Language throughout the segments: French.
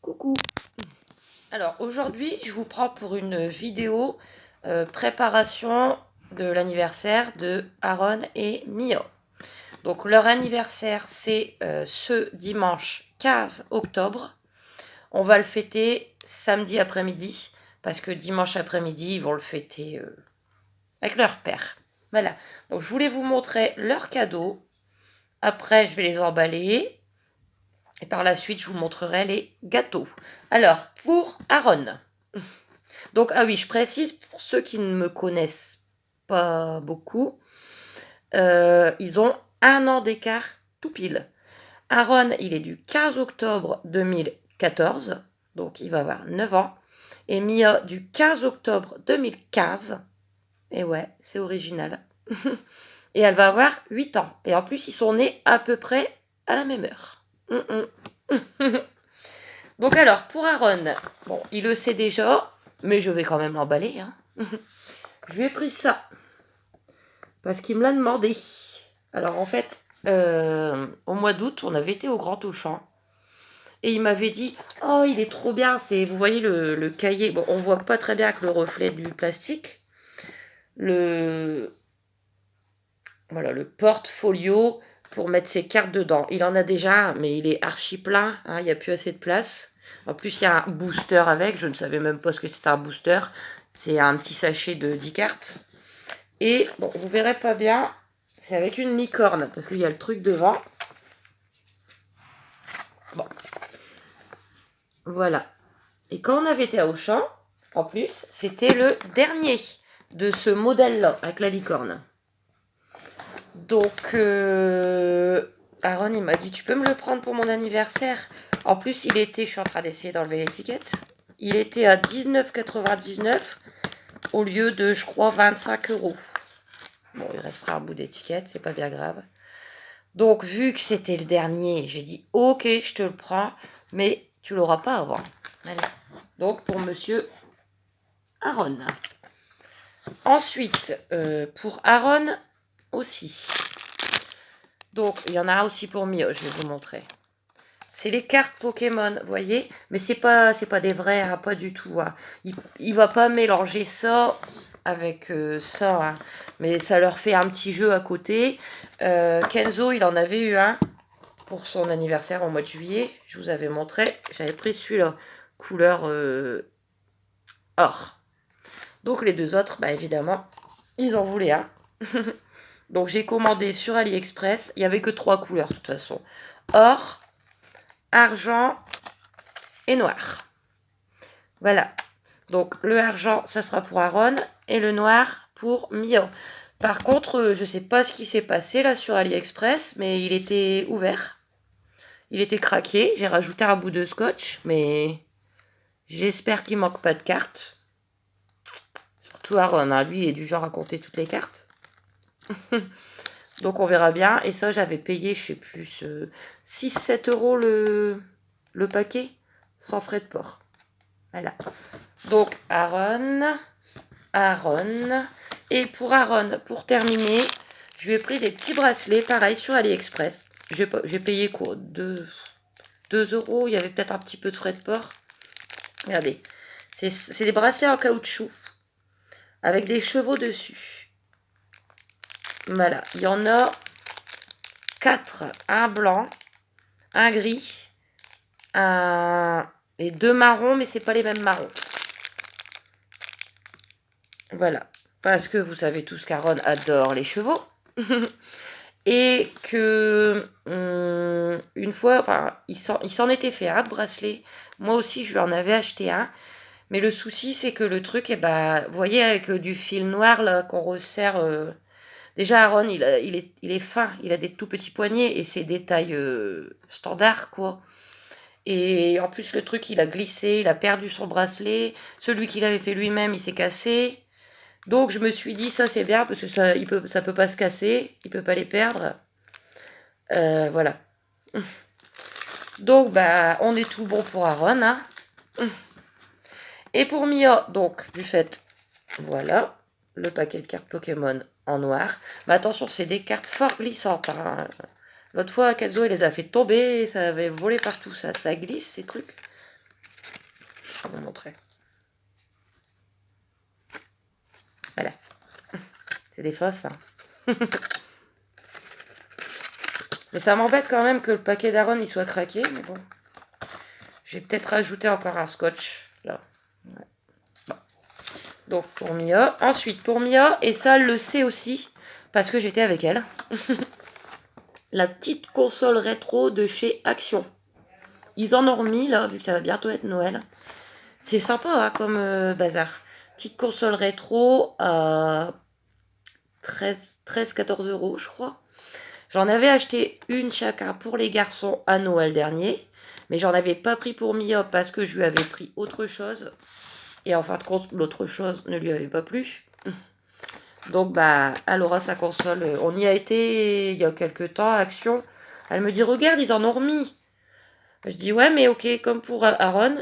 Coucou. Alors aujourd'hui, je vous prends pour une vidéo préparation de l'anniversaire de Aaron et Mia. Donc leur anniversaire, c'est ce dimanche 15 octobre. On va le fêter samedi après-midi, parce que dimanche après-midi, ils vont le fêter avec leur père. Voilà. Donc je voulais vous montrer leurs cadeaux. Après, je vais les emballer. Et par la suite, je vous montrerai les gâteaux. Alors, pour Aaron. Donc, ah oui, je précise pour ceux qui ne me connaissent pas beaucoup, ils ont 1 an d'écart tout pile. Aaron, il est du 15 octobre 2014, donc il va avoir 9 ans. Et Mia du 15 octobre 2015. Et ouais, c'est original. Et elle va avoir 8 ans. Et en plus, ils sont nés à peu près à la même heure. Donc alors, pour Aaron, bon, il le sait déjà, mais je vais quand même l'emballer. Hein. Je lui ai pris ça, parce qu'il me l'a demandé. Alors en fait, au mois d'août, on avait été au Grand Auchan, et il m'avait dit, oh, il est trop bien, c'est, vous voyez le cahier, bon, on voit pas très bien avec le reflet du plastique, voilà, le portfolio pour mettre ses cartes dedans. Il en a déjà, mais il est archi plein, hein, il n'y a plus assez de place. En plus, il y a un booster avec, je ne savais même pas ce que c'était un booster. C'est un petit sachet de 10 cartes. Et, bon, vous verrez pas bien, c'est avec une licorne, parce qu'il y a le truc devant. Bon, voilà. Et quand on avait été à Auchan, en plus, c'était le dernier de ce modèle-là, avec la licorne. Donc, Aaron, il m'a dit, tu peux me le prendre pour mon anniversaire. En plus, il était, je suis en train d'essayer d'enlever l'étiquette, il était à 19,99 au lieu de, je crois, 25 €. Bon, il restera un bout d'étiquette, c'est pas bien grave. Donc, vu que c'était le dernier, j'ai dit, ok, je te le prends, mais tu l'auras pas avant. Allez. Donc, pour monsieur Aaron. Ensuite, pour Aaron aussi. Donc, il y en a aussi pour Mio, je vais vous montrer. C'est les cartes Pokémon, vous voyez. Mais c'est pas des vrais, hein, pas du tout. Hein. Il va pas mélanger ça avec ça. Hein. Mais ça leur fait un petit jeu à côté. Kenzo, il en avait eu un pour son anniversaire au mois de juillet. Je vous avais montré. J'avais pris celui-là, couleur or. Donc les deux autres, bah évidemment, ils en voulaient un. Donc j'ai commandé sur AliExpress. Il n'y avait que 3 couleurs de toute façon. Or, argent et noir. Voilà. Donc le argent, ça sera pour Aaron et le noir pour Mia. Par contre, je sais pas ce qui s'est passé là sur AliExpress, mais il était ouvert. Il était craqué. J'ai rajouté un bout de scotch, mais j'espère qu'il manque pas de cartes. Surtout Aaron, hein, lui, il est du genre à compter toutes les cartes. Donc on verra bien. Et ça, j'avais payé, je sais plus, 6-7 € le paquet, sans frais de port. Voilà. Donc Aaron. Et pour Aaron, pour terminer, je lui ai pris des petits bracelets, pareil, sur AliExpress. J'ai payé quoi, 2 €. Il y avait peut-être un petit peu de frais de port. Regardez. C'est des bracelets en caoutchouc. Avec des chevaux dessus. Voilà. Il y en a 4. Un blanc, un gris, et 2 marrons, mais c'est pas les mêmes marrons. Voilà. Parce que vous savez tous qu'Aaron adore les chevaux. Et que une fois, enfin, il s'en était fait un de bracelet. Moi aussi, je lui en avais acheté un. Mais le souci, c'est que le truc, vous voyez, avec du fil noir là qu'on resserre. Déjà, Aaron, il est fin. Il a des tout petits poignets et c'est des tailles standards, quoi. Et en plus, le truc, il a glissé, il a perdu son bracelet. Celui qu'il avait fait lui-même, il s'est cassé. Donc je me suis dit, ça c'est bien parce que ça peut pas se casser, il peut pas les perdre. Voilà. Donc bah on est tout bon pour Aaron. Hein. Et pour Mia, donc du fait, voilà, le paquet de cartes Pokémon en noir. Mais attention, c'est des cartes fort glissantes. Hein. L'autre fois, Kenzo, il les a fait tomber, ça avait volé partout, ça glisse ces trucs. Je vais vous montrer. Voilà, c'est des fausses. Hein. Mais ça m'embête quand même que le paquet d'Aaron il soit craqué, mais bon. J'ai peut-être rajouté encore un scotch, là. Ouais. Bon. Donc pour Mia. Ensuite, pour Mia, et ça, elle le sait aussi, parce que j'étais avec elle. La petite console rétro de chez Action. Ils en ont remis, là, vu que ça va bientôt être Noël. C'est sympa, hein, comme bazar. Petite console rétro à 13-14 euros, je crois. J'en avais acheté une chacun pour les garçons à Noël dernier. Mais j'en avais pas pris pour Mia parce que je lui avais pris autre chose. Et en fin de compte, l'autre chose ne lui avait pas plu. Donc, bah, elle aura sa console. On y a été il y a quelques temps à Action. Elle me dit, regarde, ils en ont remis. Je dis, ouais, mais ok, comme pour Aaron,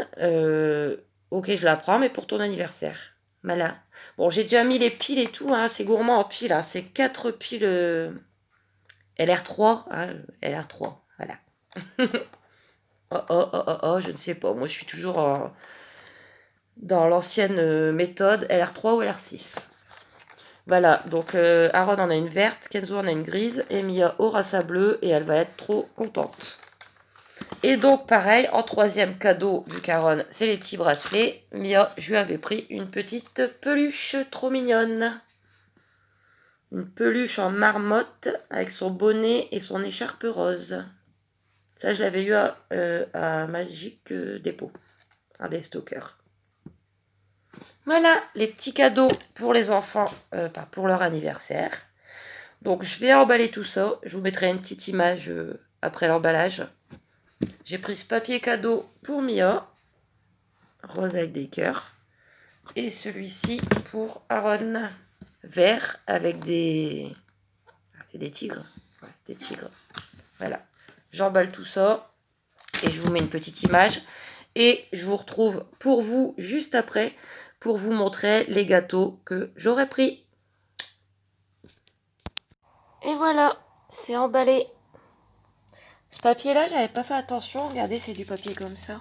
ok, je la prends, mais pour ton anniversaire. Voilà. Bon, j'ai déjà mis les piles et tout, hein, c'est gourmand en piles. Hein, c'est 4 piles LR3. Hein, LR3, voilà. Oh, oh, oh, oh, oh, je ne sais pas. Moi, je suis toujours dans l'ancienne méthode LR3 ou LR6. Voilà, donc Aaron en a une verte, Kenzo en a une grise, et Mia aura sa bleue, et elle va être trop contente. Et donc, pareil, en troisième cadeau du Caron, c'est les petits bracelets. Mia, je lui avais pris une petite peluche trop mignonne. Une peluche en marmotte avec son bonnet et son écharpe rose. Ça, je l'avais eu à Magic Depot, un des stockers. Voilà, les petits cadeaux pour les enfants, pour leur anniversaire. Donc, je vais emballer tout ça. Je vous mettrai une petite image après l'emballage. J'ai pris ce papier cadeau pour Mia, rose avec des cœurs. Et celui-ci pour Aaron, vert avec des... C'est des tigres. Ouais, des tigres. Voilà. J'emballe tout ça et je vous mets une petite image. Et je vous retrouve pour vous juste après pour vous montrer les gâteaux que j'aurais pris. Et voilà, c'est emballé. Ce papier-là, j'avais pas fait attention. Regardez, c'est du papier comme ça.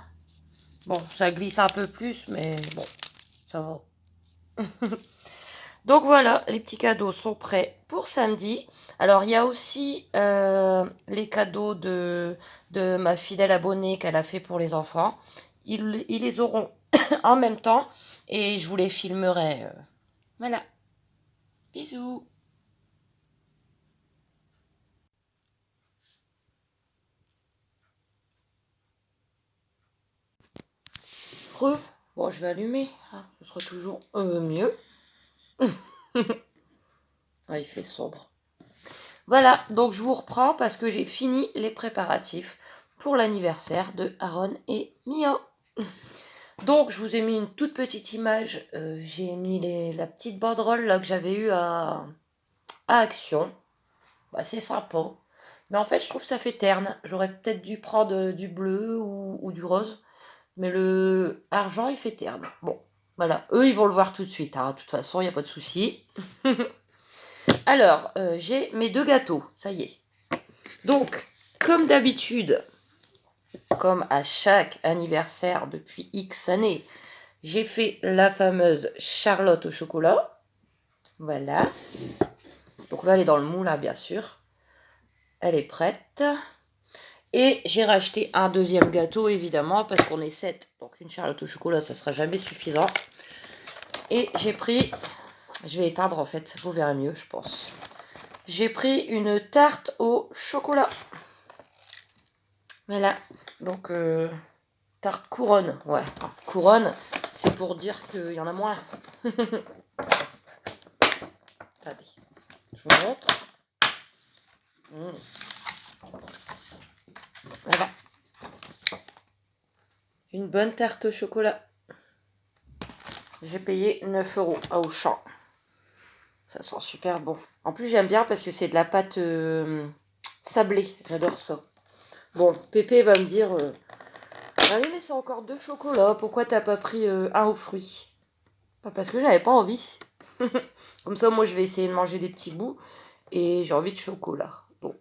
Bon, ça glisse un peu plus, mais bon, ça va. Donc voilà, les petits cadeaux sont prêts pour samedi. Alors il y a aussi les cadeaux de ma fidèle abonnée qu'elle a fait pour les enfants. Ils les auront en même temps et je vous les filmerai. Voilà, bisous. Bon, je vais allumer, hein, ce sera toujours mieux. Ah, il fait sombre. Voilà, donc je vous reprends parce que j'ai fini les préparatifs pour l'anniversaire de Aaron et Mia. Donc, je vous ai mis une toute petite image. J'ai mis la petite banderole là, que j'avais eue à Action. Bah, c'est sympa. Mais en fait, je trouve que ça fait terne. J'aurais peut-être dû prendre du bleu ou du rose. Mais le argent, il fait terne. Bon, voilà. Eux, ils vont le voir tout de suite. Hein. De toute façon, il n'y a pas de souci. Alors, j'ai mes deux gâteaux. Ça y est. Donc, comme d'habitude, comme à chaque anniversaire depuis X années, j'ai fait la fameuse Charlotte au chocolat. Voilà. Donc là, elle est dans le moule, là, bien sûr. Elle est prête. Et j'ai racheté un deuxième gâteau, évidemment, parce qu'on est 7. Donc une Charlotte au chocolat, ça sera jamais suffisant. Et j'ai pris... Je vais éteindre, en fait. Vous verrez mieux, je pense. J'ai pris une tarte au chocolat. Voilà. Donc, tarte couronne. Ouais, couronne, c'est pour dire qu'il y en a moins. Attendez, je vous montre. Voilà. Une bonne tarte au chocolat. J'ai payé 9 € à Auchan. Ça sent super bon. En plus, j'aime bien parce que c'est de la pâte sablée. J'adore ça. Bon, Pépé va me dire ah oui, mais c'est encore 2 chocolats. Pourquoi t'as pas pris un aux fruits? Pas parce que j'avais pas envie. Comme ça, moi, je vais essayer de manger des petits bouts. Et j'ai envie de chocolat. Donc,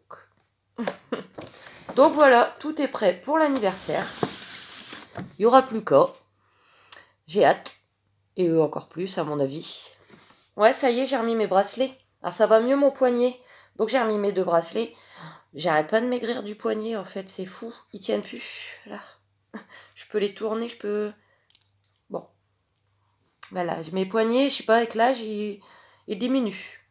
Donc voilà, tout est prêt pour l'anniversaire. Il n'y aura plus qu'à. J'ai hâte. Et eux encore plus, à mon avis. Ouais, ça y est, j'ai remis mes bracelets. Alors ça va mieux mon poignet. Donc j'ai remis mes 2 bracelets. J'arrête pas de maigrir du poignet, en fait, c'est fou. Ils tiennent plus, là. Je peux les tourner, je peux... Bon, voilà, mes poignets, je sais pas, avec l'âge, ils diminuent.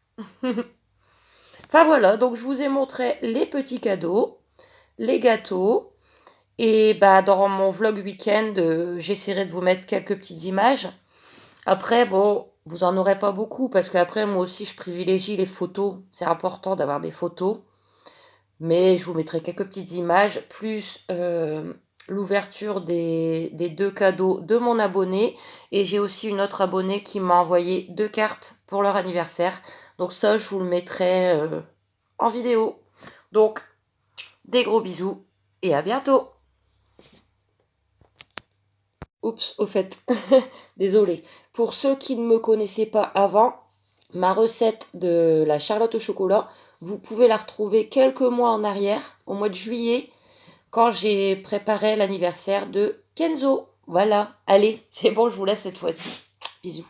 Enfin voilà, donc je vous ai montré les petits cadeaux, les gâteaux. Et bah dans mon vlog week-end, j'essaierai de vous mettre quelques petites images. Après, bon, vous en aurez pas beaucoup, parce qu'après, moi aussi, je privilégie les photos. C'est important d'avoir des photos. Mais je vous mettrai quelques petites images, plus l'ouverture des 2 cadeaux de mon abonné. Et j'ai aussi une autre abonnée qui m'a envoyé 2 cartes pour leur anniversaire. Donc ça, je vous le mettrai en vidéo. Donc, des gros bisous et à bientôt. Oups, au fait, désolé. Pour ceux qui ne me connaissaient pas avant, ma recette de la charlotte au chocolat, vous pouvez la retrouver quelques mois en arrière, au mois de juillet, quand j'ai préparé l'anniversaire de Kenzo. Voilà, allez, c'est bon, je vous laisse cette fois-ci. Bisous.